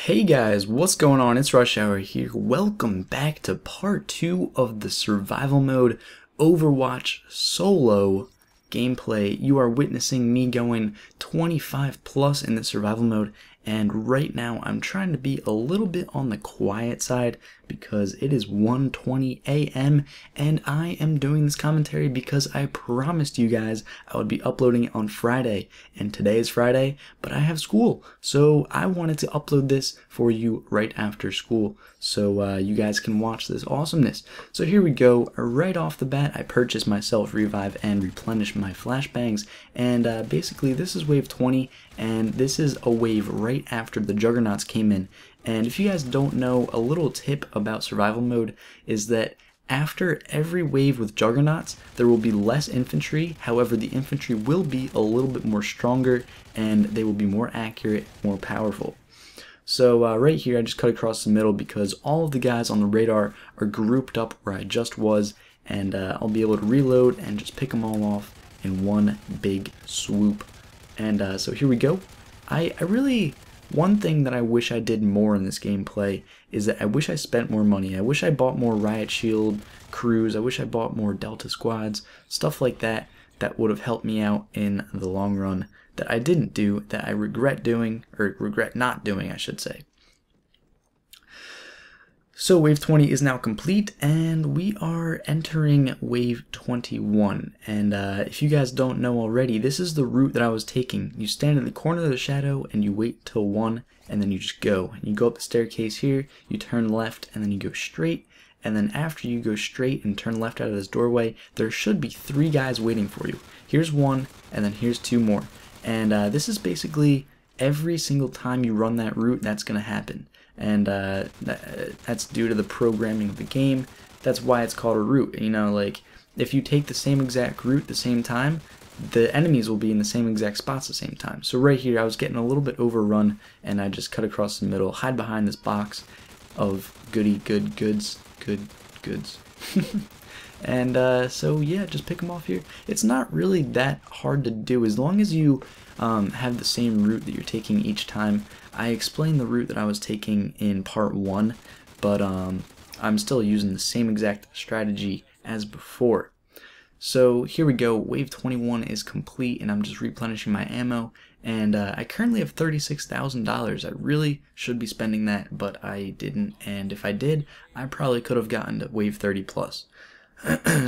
Hey guys, what's going on? It's Rush Hour here. Welcome back to part 2 of the survival mode Overwatch solo gameplay. You are witnessing me going 25 plus in the survival mode, and right now I'm trying to be a little bit on the quiet side because it is 1:20 a.m. and I am doing this commentary because I promised you guys I would be uploading it on Friday, and today is Friday, but I have school, so I wanted to upload this for you right after school so you guys can watch this awesomeness. So here we go. Right off the bat, I purchased myself Revive and replenished my flashbangs, and basically this is wave 20, and this is a wave right after the Juggernauts came in. And if you guys don't know, a little tip about survival mode is that after every wave with Juggernauts, there will be less infantry. However, the infantry will be a little bit more stronger, and they will be more accurate, more powerful. So right here, I just cut across the middle because all of the guys on the radar are grouped up where I just was, and I'll be able to reload and just pick them all off in one big swoop. And so here we go. One thing that I wish I did more in this gameplay is that I wish I spent more money. I wish I bought more Riot Shield crews. I wish I bought more Delta squads, stuff like that, that would have helped me out in the long run, that I didn't do, that I regret doing, or regret not doing, I should say. So wave 20 is now complete, and we are entering wave 21. And if you guys don't know already, this is the route that I was taking. You stand in the corner of the shadow and you wait till 1, and then you just go. And you go up the staircase here, you turn left, and then you go straight. And then after you go straight and turn left out of this doorway, there should be 3 guys waiting for you. Here's 1, and then here's 2 more. And this is basically every single time you run that route, that's going to happen. And that's due to the programming of the game. That's why it's called a route. You know, like, if you take the same exact route the same time, the enemies will be in the same exact spots at the same time. So right here, I was getting a little bit overrun, and I just cut across the middle, hide behind this box of good goods. And so yeah, just pick them off here. It's not really that hard to do as long as you have the same route that you're taking each time. I explained the route that I was taking in part 1, but I'm still using the same exact strategy as before. So here we go. Wave 21 is complete, and I'm just replenishing my ammo, and I currently have $36,000. I really should be spending that, but I didn't, and if I did, I probably could have gotten to wave 30 plus.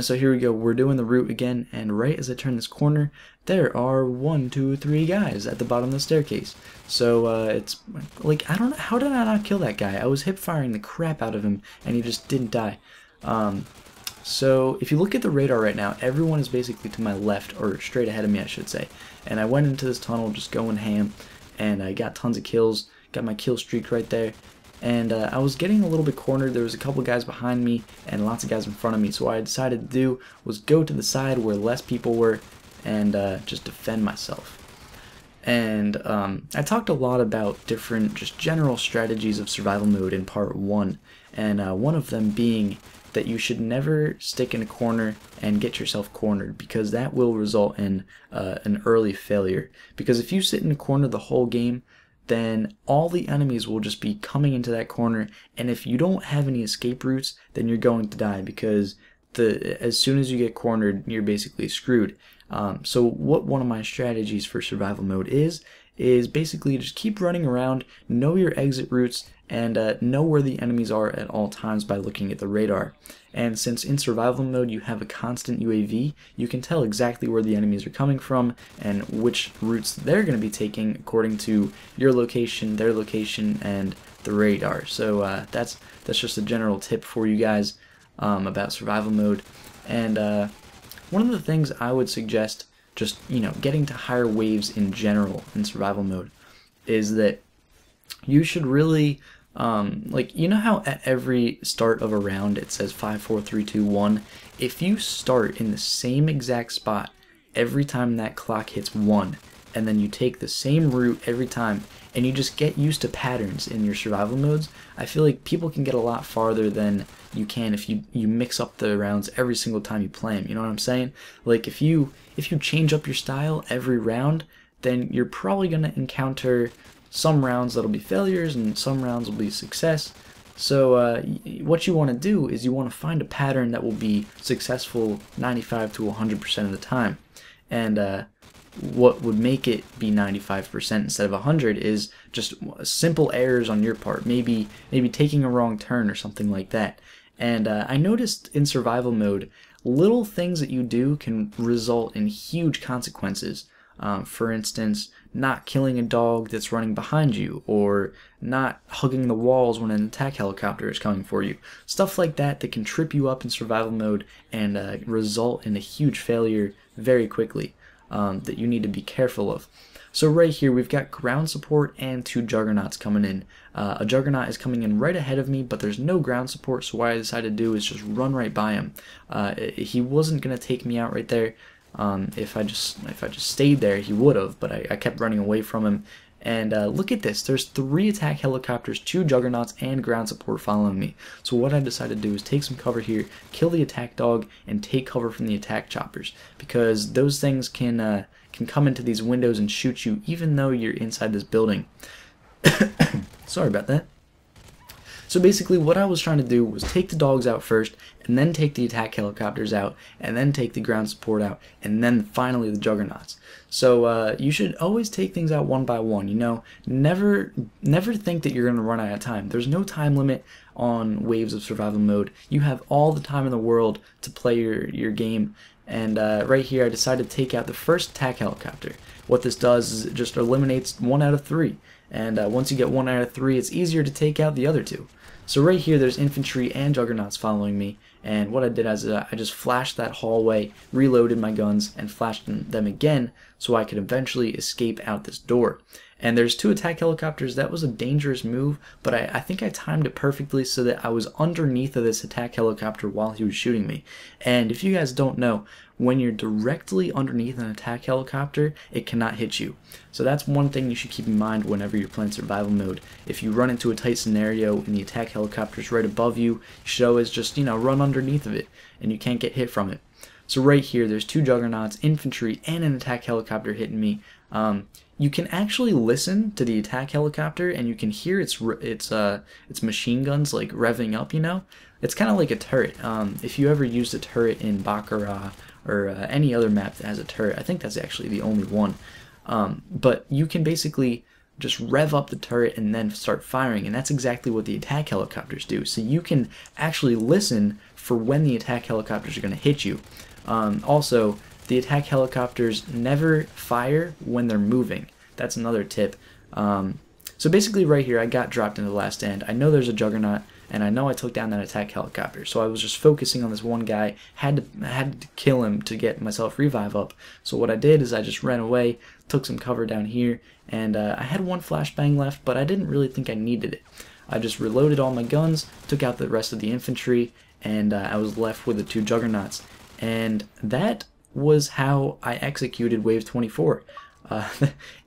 So here we go, we're doing the route again, and right as I turn this corner, there are 1, 2, 3 guys at the bottom of the staircase. So it's like, I don't know, how did I not kill that guy? I was hip firing the crap out of him, and he just didn't die. So if you look at the radar right now, everyone is basically to my left, or straight ahead of me, I should say. And I went into this tunnel just going ham, and I got tons of kills, got my kill streak right there. And I was getting a little bit cornered. There was a couple guys behind me and lots of guys in front of me, so what I decided to do was go to the side where less people were and just defend myself. And I talked a lot about different just general strategies of survival mode in part 1, and one of them being that you should never stick in a corner and get yourself cornered, because that will result in an early failure. Because if you sit in a corner the whole game, then all the enemies will just be coming into that corner, and if you don't have any escape routes, then you're going to die, because as soon as you get cornered, you're basically screwed. So what one of my strategies for survival mode is basically just keep running around, know your exit routes, and know where the enemies are at all times by looking at the radar. And since in survival mode you have a constant UAV, you can tell exactly where the enemies are coming from and which routes they're going to be taking according to your location, their location, and the radar. So that's just a general tip for you guys about survival mode. And one of the things I would suggest, just, you know, getting to higher waves in general in survival mode, is that you should really like, you know how at every start of a round it says 5, 4, 3, 2, 1? If you start in the same exact spot every time that clock hits 1, and then you take the same route every time, and you just get used to patterns in your survival modes, I feel like people can get a lot farther than you can if you mix up the rounds every single time you play them. You know what I'm saying? Like, if you change up your style every round, then you're probably going to encounter some rounds that'll be failures and some rounds will be success. So what you want to do is you want to find a pattern that will be successful 95 to 100% of the time. And what would make it be 95% instead of 100 is just simple errors on your part, maybe taking a wrong turn or something like that. And I noticed in survival mode, little things that you do can result in huge consequences. For instance, not killing a dog that's running behind you, or not hugging the walls when an attack helicopter is coming for you. Stuff like that that can trip you up in survival mode and result in a huge failure very quickly, that you need to be careful of. So right here we've got ground support and 2 juggernauts coming in. A juggernaut is coming in right ahead of me, but there's no ground support, so what I decided to do is just run right by him. He wasn't going to take me out right there. If I just stayed there, he would have, but I kept running away from him. And look at this, there's 3 attack helicopters, 2 juggernauts, and ground support following me. So what I decided to do is take some cover here, kill the attack dog, and take cover from the attack choppers, because those things can come into these windows and shoot you even though you're inside this building. Sorry about that. So basically what I was trying to do was take the dogs out first, and then take the attack helicopters out, and then take the ground support out, and then finally the juggernauts. So you should always take things out one by one, you know, never think that you're going to run out of time. There's no time limit on Waves of Survival mode. You have all the time in the world to play your game. And right here I decided to take out the first attack helicopter. What this does is it just eliminates 1 out of 3. And once you get 1 out of 3, it's easier to take out the other 2. So right here there's infantry and juggernauts following me, and what I did is I just flashed that hallway, reloaded my guns, and flashed them again so I could eventually escape out this door. And there's 2 attack helicopters. That was a dangerous move, but I think I timed it perfectly so that I was underneath of this attack helicopter while he was shooting me. And if you guys don't know, when you're directly underneath an attack helicopter, it cannot hit you. So that's one thing you should keep in mind whenever you're playing survival mode. If you run into a tight scenario and the attack helicopter is right above you, you should always just, run underneath of it, and you can't get hit from it. So right here, there's 2 juggernauts, infantry, and an attack helicopter hitting me. You can actually listen to the attack helicopter, and you can hear its machine guns like revving up. It's kind of like a turret. If you ever used a turret in Baccarat or any other map that has a turret, I think that's actually the only one. But you can basically just rev up the turret and then start firing, and that's exactly what the attack helicopters do. So you can actually listen for when the attack helicopters are going to hit you. Also, the attack helicopters never fire when they're moving. That's another tip. So basically right here I got dropped into the last stand. I know there's a juggernaut, and I know I took down that attack helicopter. So I was just focusing on this one guy, had to kill him to get myself revive up. So what I did is I just ran away, took some cover down here, and I had 1 flashbang left, but I didn't really think I needed it. I just reloaded all my guns, took out the rest of the infantry, and I was left with the 2 juggernauts. And that was how I executed Wave 24.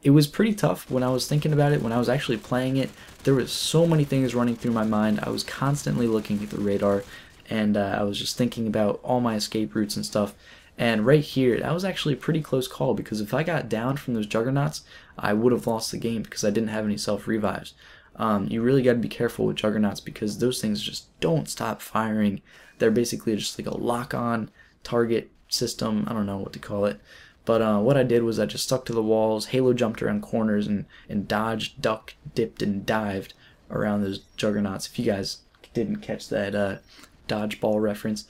It was pretty tough when I was thinking about it. When I was actually playing it, there was so many things running through my mind. I was constantly looking at the radar, and I was just thinking about all my escape routes and stuff. And right here, that was actually a pretty close call, because if I got down from those juggernauts, I would have lost the game because I didn't have any self-revives. You really got to be careful with juggernauts, because those things just don't stop firing. They're basically just like a lock-on target system. I don't know what to call it. But what I did was I just stuck to the walls, halo jumped around corners, and dodged, ducked, dipped, and dived around those juggernauts. If you guys didn't catch that dodgeball reference.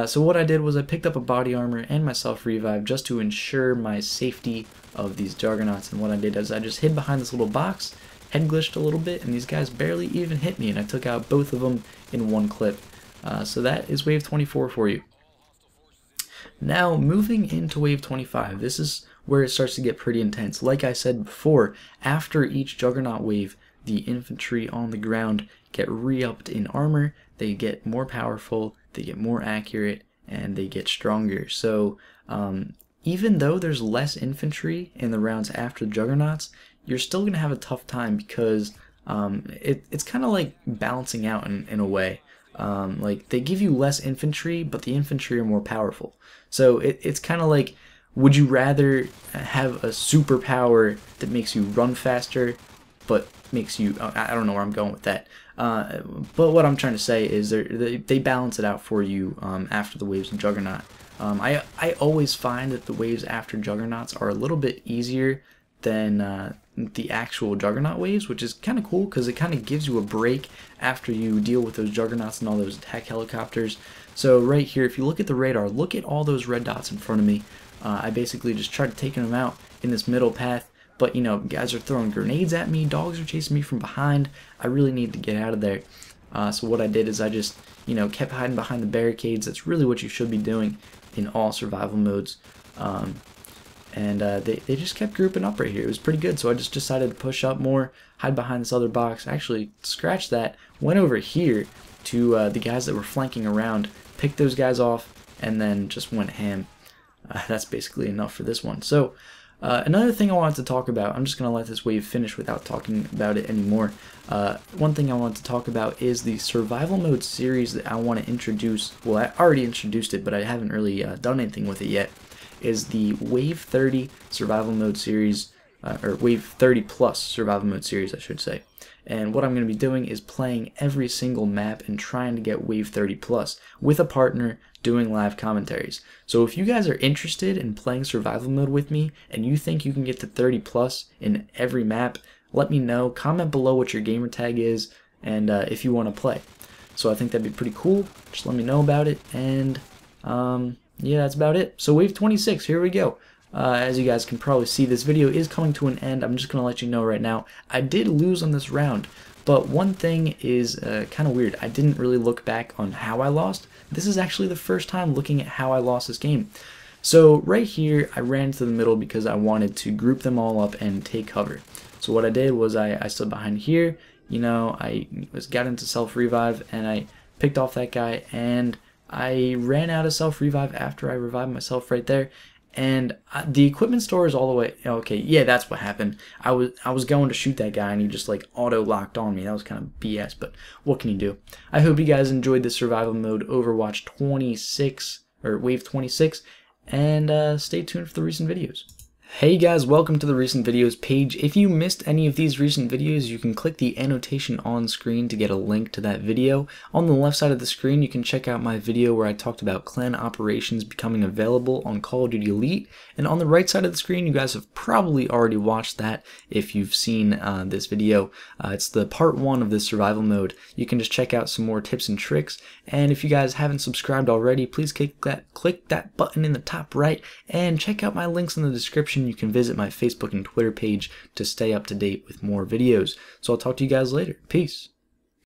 So what I did was I picked up a body armor and my self-revive just to ensure my safety of these juggernauts. And what I did is I just hid behind this little box, head glitched a little bit, and these guys barely even hit me, and I took out both of them in 1 clip. So that is Wave 24 for you. Now, moving into Wave 25, this is where it starts to get pretty intense. Like I said before, after each Juggernaut wave, the infantry on the ground get re-upped in armor, they get more powerful, they get more accurate, and they get stronger. So, even though there's less infantry in the rounds after the Juggernauts, you're still going to have a tough time because it's kind of like balancing out in a way. Like, they give you less infantry, but the infantry are more powerful. So it's kind of like, would you rather have a superpower that makes you run faster but makes you, I don't know where I'm going with that. But what I'm trying to say is they balance it out for you after the waves of Juggernaut. I always find that the waves after Juggernauts are a little bit easier than the actual Juggernaut waves, which is kind of cool because it kind of gives you a break after you deal with those Juggernauts and all those attack helicopters. So right here, if you look at the radar, look at all those red dots in front of me. I basically just tried taking them out in this middle path, but you know, guys are throwing grenades at me, dogs are chasing me from behind. I really need to get out of there. So what I did is I just, you know, kept hiding behind the barricades. That's really what you should be doing in all survival modes. They just kept grouping up right here. It was pretty good, so I just decided to push up more, hide behind this other box, actually scratch that, went over here to the guys that were flanking around, picked those guys off, and then just went ham. That's basically enough for this one. So another thing I wanted to talk about, I'm just going to let this wave finish without talking about it anymore. One thing I wanted to talk about is the survival mode series that I want to introduce. Well, I already introduced it, but I haven't really done anything with it yet. Is the Wave 30 survival mode series, or Wave 30 plus survival mode series, I should say. And what I'm going to be doing is playing every single map and trying to get Wave 30 plus with a partner doing live commentaries. So if you guys are interested in playing survival mode with me and you think you can get to 30 plus in every map, let me know. Comment below what your gamer tag is and if you want to play. So I think that'd be pretty cool. Just let me know about it, and yeah, that's about it. So Wave 26, here we go. As you guys can probably see, this video is coming to an end. I'm just going to let you know right now, I did lose on this round, but one thing is kind of weird. I didn't really look back on how I lost. This is actually the first time looking at how I lost this game. So right here, I ran to the middle because I wanted to group them all up and take cover. So what I did was I stood behind here, you know, I got into self-revive, and I picked off that guy, and I ran out of self-revive after I revived myself right there. And the equipment store is all the way, okay, yeah, that's what happened. I was going to shoot that guy and he just like auto-locked on me. That was kind of BS, but what can you do? I hope you guys enjoyed the survival mode Overwatch 26, or Wave 26, and stay tuned for the recent videos. Hey guys, welcome to the recent videos page. If you missed any of these recent videos, you can click the annotation on screen to get a link to that video. On the left side of the screen, you can check out my video where I talked about clan operations becoming available on Call of Duty Elite. And on the right side of the screen, you guys have probably already watched that if you've seen this video. It's the part 1 of this survival mode. You can just check out some more tips and tricks. And if you guys haven't subscribed already, please click that button in the top right and check out my links in the description. You can visit my Facebook and Twitter page to stay up to date with more videos. So I'll talk to you guys later. Peace.